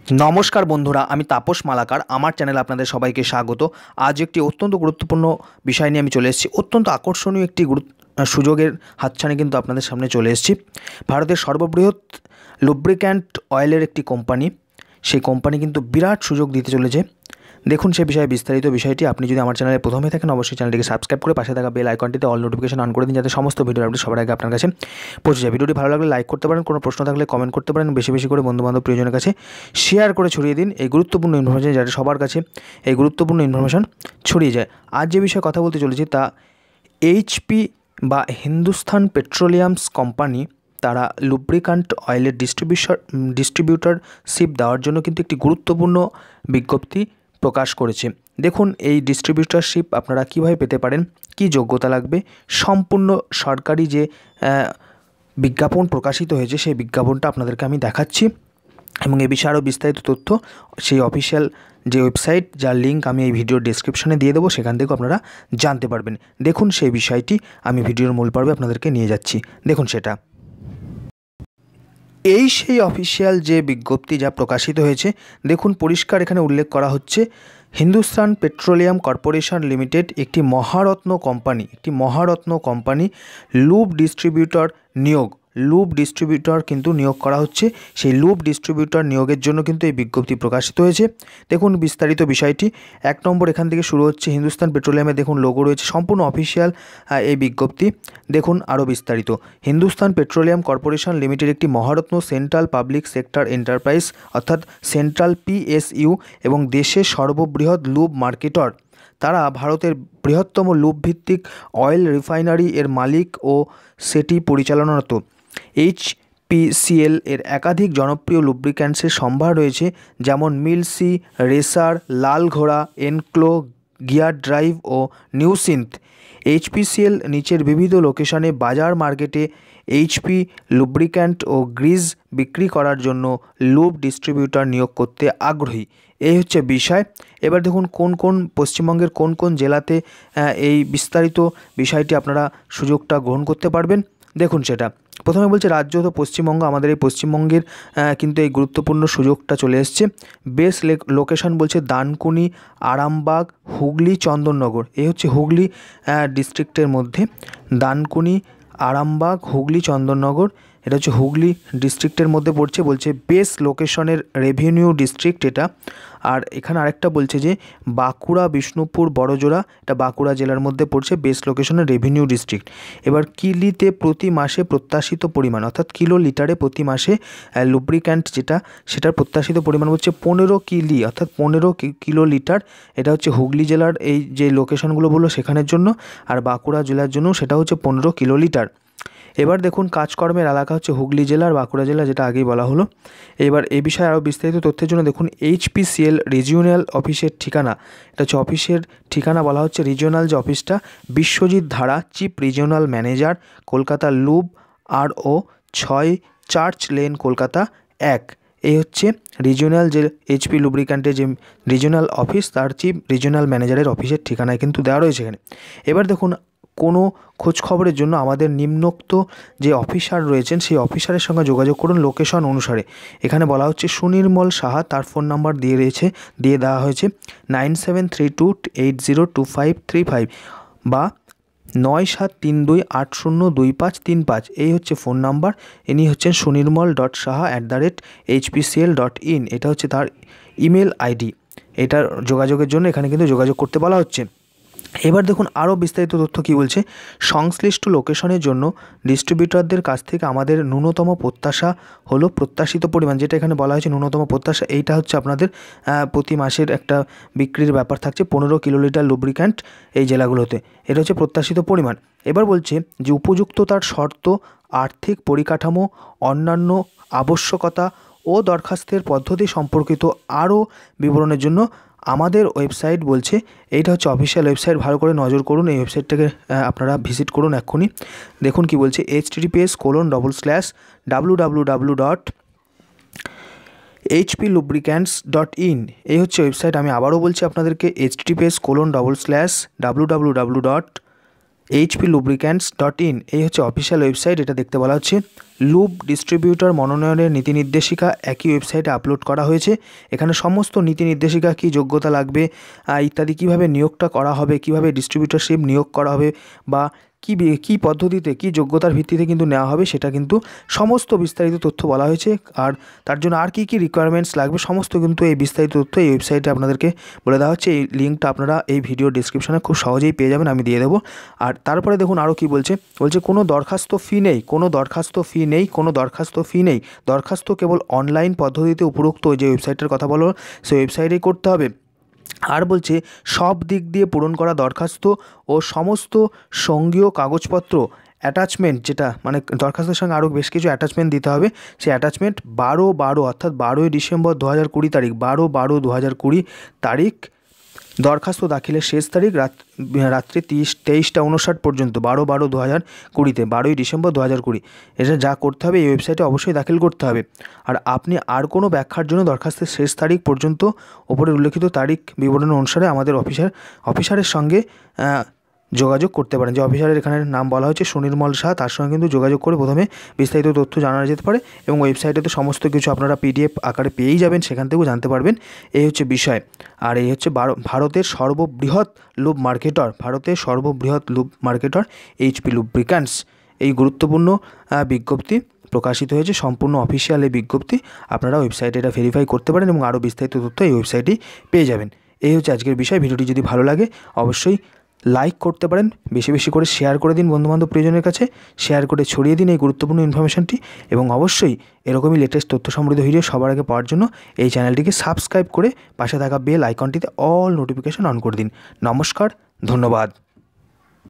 নমস্কার বন্ধুরা, আমি তাপস মালাকার। আমার চ্যানেলে আপনাদের সবাইকে স্বাগত। আজ একটি অত্যন্ত গুরুত্বপূর্ণ বিষয় নিয়ে আমি চলে এসেছি। অত্যন্ত আকর্ষণীয় একটি সুযোগের হাতছানি কিন্তু আপনাদের সামনে চলে এসেছি। ভারতের সর্ববৃহৎ লুব্রিক্যান্ট অয়েলের একটি কোম্পানি, সেই কোম্পানি কিন্তু বিরাট সুযোগ দিতে চলেছে। দেখুন সে বিষয়ে বিস্তারিত বিষয়টি। আপনি যদি আমার চ্যানেলে প্রথমে থাকেন অবশ্যই চ্যানেলটিকে সাবস্ক্রাইব করে পাশে থাকা বেল আইকনটিতে অল নোটিফিকেশন অন করে দিন, যাতে সমস্ত ভিডিও আপডেট সবার আগে আপনার কাছে পৌঁছে যায়। ভিডিওটি ভালো লাগলে লাইক করতে পারেন, কোনো প্রশ্ন থাকলে কমেন্ট করতে পারেন, বেশি বেশি করে বন্ধুবান্ধব প্রিয়জনের কাছে শেয়ার করে ছড়িয়ে দিন এই গুরুত্বপূর্ণ ইনফরমেশন, যাতে সবার কাছে এই গুরুত্বপূর্ণ ইনফরমেশন ছড়িয়ে যায়। আজ যে বিষয়ে কথা বলতে চলেছি তা এইচপি বা হিন্দুস্তান পেট্রোলিয়ামস কোম্পানি, তারা লুব্রিক্যান্ট অয়েলের ডিস্ট্রিবিউটরশিপ দেওয়ার জন্য কিন্তু একটি গুরুত্বপূর্ণ বিজ্ঞপ্তি প্রকাশ করেছে। দেখুন এই ডিস্ট্রিবিউটরশিপ আপনারা কীভাবে পেতে পারেন, কি যোগ্যতা লাগবে, সম্পূর্ণ সরকারি যে বিজ্ঞাপন প্রকাশিত হয়েছে সেই বিজ্ঞাপনটা আপনাদেরকে আমি দেখাচ্ছি, এবং এ বিষয়ে আরও বিস্তারিত তথ্য সেই অফিসিয়াল যে ওয়েবসাইট, যার লিঙ্ক আমি এই ভিডিওর ডেসক্রিপশনে দিয়ে দেবো, সেখান থেকেও আপনারা জানতে পারবেন। দেখুন সেই বিষয়টি আমি ভিডিওর মূল পর্বে আপনাদেরকে নিয়ে যাচ্ছি। দেখুন সেটা সেই অফিসিয়াল যে বিজ্ঞপ্তি যা প্রকাশিত হয়েছে। দেখুন পরিষ্কার এখানে উল্লেখ করা হচ্ছে, হিন্দুস্তান পেট্রোলিয়াম কর্পোরেশন লিমিটেড একটি মহারত্ন কোম্পানি লুব ডিস্ট্রিবিউটর কিন্তু নিয়োগ করা হচ্ছে। সেই লুব ডিস্ট্রিবিউটর নিয়োগের জন্য কিন্তু এই বিজ্ঞপ্তি প্রকাশিত হয়েছে। দেখুন বিস্তারিত বিষয়টি। 1 নম্বর এখান থেকে শুরু হচ্ছে, হিন্দুস্তান পেট্রোলিয়ামে দেখুন লোগো রয়েছে, সম্পূর্ণ অফিসিয়াল এই বিজ্ঞপ্তি। দেখুন আরও বিস্তারিত। হিন্দুস্তান পেট্রোলিয়াম কর্পোরেশন লিমিটেড একটি Maharatna central public sector enterprise অর্থাৎ সেন্ট্রাল পিএসইউ এবং দেশের সর্ববৃহৎ লুব মার্কেটর। তারা ভারতের বৃহত্তম লুব ভিত্তিক অয়েল রিফাইনারি এর মালিক ও সেটি পরিচালনারত। এইচপিসিএল এর একাধিক জনপ্রিয় লুব্রিক্যান্টসের সম্ভার রয়েছে, যেমন মিলসি, রেসার, লাল ঘোড়া, এনক্লো, গিয়ার ড্রাইভ ও নিউসিন্থ। এইচপিসিএল নিচের বিবিধ লোকেশনে বাজার মার্কেটে এইচপি লুব্রিক্যান্ট ও গ্রিজ বিক্রি করার জন্য লুব ডিস্ট্রিবিউটর নিয়োগ করতে আগ্রহী। এই হচ্ছে বিষয়। এবার দেখুন পশ্চিমবঙ্গের কোন কোন জেলাতে এই বিস্তারিত বিষয়টি আপনারা সুযোগটা গ্রহণ করতে পারবেন। দেখুন সেটা প্রথমে বলছে রাজ্য তো পশ্চিমবঙ্গ, আমাদের এই পশ্চিমবঙ্গের কিন্তু এই গুরুত্বপূর্ণ সুযোগটা চলে এসছে। বেস লোকেশন বলছে দানকুনি, আরামবাগ, হুগলি, চন্দননগর। এই হচ্ছে হুগলি ডিস্ট্রিক্টের মধ্যে দানকুনি, আরামবাগ, হুগলি, চন্দননগর, এটা হচ্ছে হুগলি ডিস্ট্রিক্টের মধ্যে পড়ছে। বলছে বেস লোকেশনের রেভিনিউ ডিস্ট্রিক্ট এটা। আর এখানে আরেকটা বলছে যে বাঁকুড়া, বিষ্ণুপুর, বড়জোড়া, এটা বাঁকুড়া জেলার মধ্যে পড়ছে, বেস লোকেশনের রেভিনিউ ডিস্ট্রিক্ট। এবার কিলিতে প্রতি মাসে প্রত্যাশিত পরিমাণ, অর্থাৎ কিলো লিটারে প্রতি মাসে লুব্রিক্যান্ট সেটার প্রত্যাশিত পরিমাণ হচ্ছে 15 কিলি, অর্থাৎ 15 কিলো লিটার। এটা হচ্ছে হুগলি জেলার এই যে লোকেশনগুলো বললো সেখানের জন্য, আর বাঁকুড়া জেলার জন্য সেটা হচ্ছে 15 কিলো লিটার। এবার দেখুন কাজকর্মের এলাকা হচ্ছে হুগলি জেলার বাঁকুড়া জেলা, যেটা আগেই বলা হলো। এবার এই বিষয়ে আরও বিস্তারিত তথ্যের জন্য দেখুন এইচপিসিএল রিজিওনাল অফিসের ঠিকানা, এটা হচ্ছে অফিসের ঠিকানা বলা হচ্ছে। রিজিওনাল যে অফিসটা, বিশ্বজিৎ ধারা, chief regional manager, Kolkata lube RO 6 church lane, Kolkata 1। এই হচ্ছে রিজিওনাল যে এইচপি লুব্রিক্যান্টের যে রিজিওনাল অফিস, তার চিফ রিজিওনাল ম্যানেজারের অফিসের ঠিকানায় কিন্তু দেওয়া রয়েছে এখানে। এবার দেখুন কোনো খোঁজখবরের জন্য আমাদের নিম্নোক্ত যে অফিসার রয়েছেন সেই অফিসারের সঙ্গে যোগাযোগ করুন লোকেশন অনুসারে। এখানে বলা হচ্ছে সুনির্মল সাহা, তার ফোন নাম্বার দিয়ে দেওয়া হয়েছে 9732802535 বা 9732802535। এই হচ্ছে ফোন নাম্বার। ইনি হচ্ছেন sunirmal.saha@hpcl.in, এটা হচ্ছে তার ইমেল আইডি। এটার যোগাযোগের জন্য এখানে কিন্তু যোগাযোগ করতে বলা হচ্ছে। এবার দেখুন আরও বিস্তারিত তথ্য কী বলছে। সংশ্লিষ্ট লোকেশনের জন্য ডিস্ট্রিবিউটরদের কাছ থেকে আমাদের ন্যূনতম প্রত্যাশা হলো প্রত্যাশিত পরিমাণ, যেটা এখানে বলা হয়েছে ন্যূনতম প্রত্যাশা, এইটা হচ্ছে আপনাদের প্রতি মাসের একটা বিক্রির ব্যাপার থাকছে 15 কিলো লিটার লুব্রিক্যান্ট এই জেলাগুলোতে। এটা হচ্ছে প্রত্যাশিত পরিমাণ। এবার বলছে যে উপযুক্ততার শর্ত, আর্থিক পরিকাঠামো, অন্যান্য আবশ্যকতা ও দরখাস্তের পদ্ধতি সম্পর্কিত আরও বিবরণের জন্য আমাদের ওয়েবসাইট বলছে, এইটা হচ্ছে অফিসিয়াল ওয়েবসাইট, ভালো করে নজর করুন, এই ওয়েবসাইটটাকে আপনারা ভিজিট করুন এক্ষুনি। দেখুন কি বলছে, https://www.hplubricants.in, এই হচ্ছে ওয়েবসাইট। আমি আবারও বলছি আপনাদেরকে https://www.hplubricants.in। hplubricants.in এই হচ্ছে অফিসিয়াল ওয়েবসাইট। এটা দেখতে বলা হচ্ছে লুব ডিস্ট্রিবিউটর মনোনয়নের নীতি নির্দেশিকা একই ওয়েবসাইটে আপলোড করা হয়েছে। এখানে সমস্ত নীতি নির্দেশিকা, কী যোগ্যতা লাগবে ইত্যাদি, কিভাবে নিয়োগটা করা হবে, কিভাবে ডিস্ট্রিবিউটরশিপ নিয়োগ করা হবে বা কী পদ্ধতিতে, কী যোগ্যতার ভিত্তিতে কিন্তু নেওয়া হবে, সেটা কিন্তু সমস্ত বিস্তারিত তথ্য বলা হয়েছে। আর তার জন্য আর কী রিকোয়ারমেন্টস লাগবে সমস্ত কিন্তু এই বিস্তারিত তথ্য এই ওয়েবসাইটে আপনাদেরকে বলে দেওয়া হচ্ছে। এই লিঙ্কটা আপনারা এই ভিডিও ডিসক্রিপশনে খুব সহজেই পেয়ে যাবেন, আমি দিয়ে দেবো। আর তারপরে দেখুন আরও কী বলছে কোনো দরখাস্ত ফি নেই, দরখাস্ত কেবল অনলাইন পদ্ধতিতে উপরোক্ত যে ওয়েবসাইটের কথা বলো সেই ওয়েবসাইটেই করতে হবে। আর বলছে সব দিক দিয়ে পূরণ করা দরখাস্ত ও সমস্ত সঙ্গীয় কাগজপত্র অ্যাটাচমেন্ট, যেটা মানে দরখাস্তের সঙ্গে আরও বেশ কিছু অ্যাটাচমেন্ট দিতে হবে, সেই অ্যাটাচমেন্ট 12/12 অর্থাৎ 12ই ডিসেম্বর 2020 তারিখ, 12/12/2020 তারিখ দরখাস্ত দাখিলের শেষ তারিখ রাত্রি 23:59 পর্যন্ত, 12/12/2020 12ই ডিসেম্বর 2020। এটা যা করতে হবে এই ওয়েবসাইটে অবশ্যই দাখিল করতে হবে। আর আপনি আর কোনো ব্যাখ্যার জন্য দরখাস্তের শেষ তারিখ পর্যন্ত ওপরে উল্লেখিত তারিখ বিবরণ অনুসারে আমাদের অফিসারের সঙ্গে যোগাযোগ করতে পারেন। যে অফিসারের এখানে নাম বলা হয়েছে সুনির্মল শাহ, তার সঙ্গে কিন্তু যোগাযোগ করে প্রথমে বিস্তারিত তথ্য জানা যেতে পারে এবং ওয়েবসাইটে তো সমস্ত কিছু আপনারা PDF আকারে পেয়েই যাবেন, সেখান থেকেও জানতে পারবেন। এই হচ্ছে বিষয়। আর এই হচ্ছে ভারতের সর্ববৃহৎ লুব মার্কেটর HP লুব্রিক্যান্টস। এই গুরুত্বপূর্ণ বিজ্ঞপ্তি প্রকাশিত হয়েছে, সম্পূর্ণ অফিসিয়াল এই বিজ্ঞপ্তি। আপনারা ওয়েবসাইটে এটা ভেরিফাই করতে পারেন এবং আরও বিস্তারিত তথ্য এই ওয়েবসাইটেই পেয়ে যাবেন। এই হচ্ছে আজকের বিষয়। ভিডিওটি যদি ভালো লাগে অবশ্যই লাইক করতে পারেন, বেশি বেশি করে শেয়ার করে দিন বন্ধুবান্ধব প্রিয়জনের কাছে, শেয়ার করে ছড়িয়ে দিন এই গুরুত্বপূর্ণ ইনফরমেশনটি। এবং অবশ্যই এরকমই লেটেস্ট তথ্য সমৃদ্ধ ভিডিও সবার আগে পাওয়ার জন্য এই চ্যানেলটিকে সাবস্ক্রাইব করে পাশে থাকা বেল আইকনটিতে অল নোটিফিকেশন অন করে দিন। নমস্কার, ধন্যবাদ।